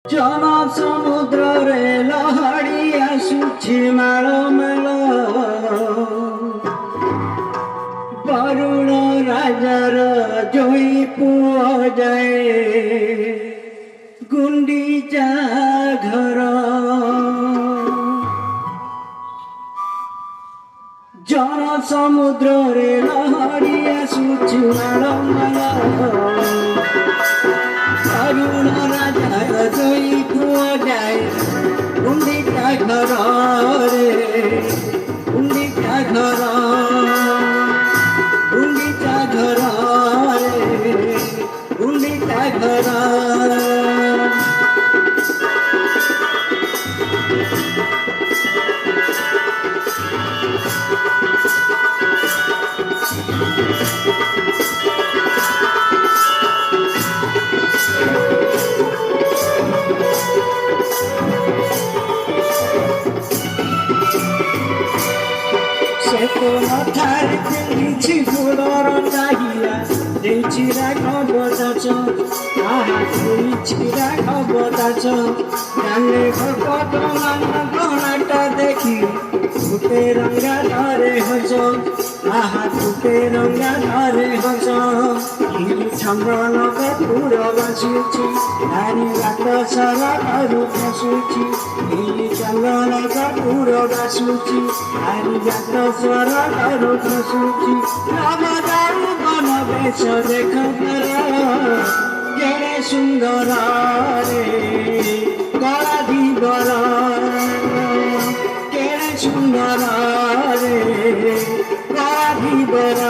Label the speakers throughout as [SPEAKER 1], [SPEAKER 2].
[SPEAKER 1] ଜନ ସମୁଦ୍ରରେ ଲହଡ଼ି ଆସୁଛି ମାଳ ମାଳ, ବରୁଣ ରାଜାର ଜୋଇ ପୁଅ ଯାଏ ଗୁଣ୍ଡିଚା ଘର। ଜନ ସମୁଦ୍ରରେ ଲହଡ଼ି ଆସୁଛି ମାଳ ମାଳ, ବରୁଣ ରାଜାର ଜୋଇ ପୁଅ ଯାଏ ଗୁଣ୍ଡିଚା ଘରରେ, ଗୁଣ୍ଡିଚା ଘର, ଗୁଣ୍ଡିଚା ଘରରେ, ଗୁଣ୍ଡିଚା ଘର। ସେ ତ ମଥାରେ ପିନ୍ଧିଛି ଗୋଡ଼ର ଚାହିଆ, ଦେଇଛି ରାଘବ ଦାସ, ଆହା ଦେଇଛି ରାଘବ ଦାସ। ଜାନେ ଭଗତ ମାନ ଗଣାଟା ଦେଖି ଗୋଟେ ରଙ୍ଗା ଧରେ ହସ, ଆହା ଗୋଟେ ରଙ୍ଗା ଧରେ ହସ। ଚନ୍ଦନ କପୁର ବାସୁଛି, ନାରୀ ବାଟ ସାରା ଘରୁ ଖସୁଛି। ଚନ୍ଦନ କପୁର ବାସୁଛି, ନାରୀ ବାଟ ସାରା ଘରୁ ଖସୁଛି। ରାମ ଦାରୁ ବନ ବେଶ ଦେଖ କେଡ଼େ ସୁନ୍ଦର ରେ କଳା ଦିବର, କେଡ଼େ ସୁନ୍ଦର ରେ କଳା ଦିବର।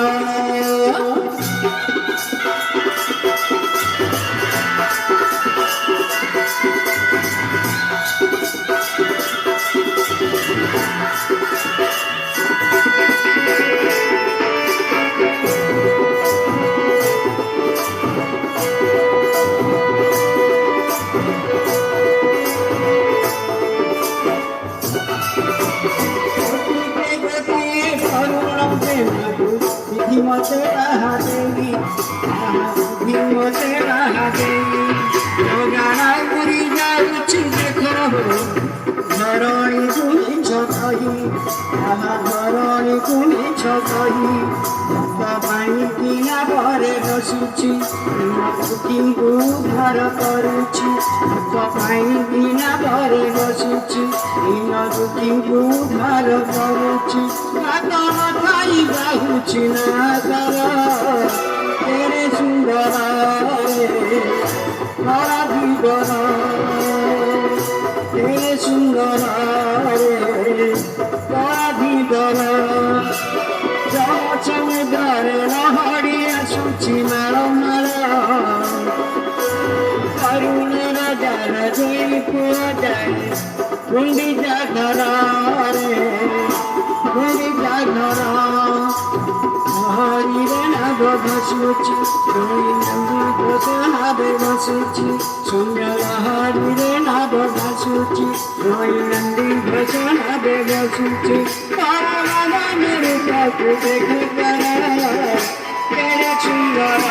[SPEAKER 1] মতে রাহা দেবী, মতে রাহা দেবী। গানা পুরি যাଉଛି ଦେଖ ଧରଣୀକୁ ମିଛ କହି, ଧରଣୀକୁ ମିଛ କହି। ଭକ୍ତ ପାଣି ପିନା ପରେ ବସୁଛି, ଦୁଃଖୀଙ୍କୁ ଘର କରୁଛି। ଭକ୍ତ ପାଣି ପିନା ପରେ ବସୁଛି, ଦୁଃଖୀଙ୍କୁ ଘର କରୁଛି। ପାତଳ ଖାଇ ବାହୁଛି ନା ତାର କେଡ଼େ ସୁନ୍ଦର କଳା ଦିବର, କେଡ଼େ ସୁନ୍ଦର କଳା ଦିବର। ଜନ ସମୁଦ୍ରରେ ଲହଡ଼ି ଆସୁଛି ମାଳ ମାଳ, ବରୁଣ ରାଜାର ଜୋଇ ପୁଅ ଯାଏ ଗୁଣ୍ଡିଚା ଘରରେ, ଗୁଣ୍ଡିଚା ଘର। ହରିରେ ନାଦ ଭାସୁଛି, ନାଦେ ଭାସୁଛି। ଶୂନ୍ୟ ଲହରୀରେ ନାଦ ଭାସୁଛି, ନନ୍ଦୀ ଘୋଷ ନାଦେ ଭାସୁଛି। ପରମାନରୁ ତାକୁ ଦେଖ କେଡ଼େ ସୁନ୍ଦର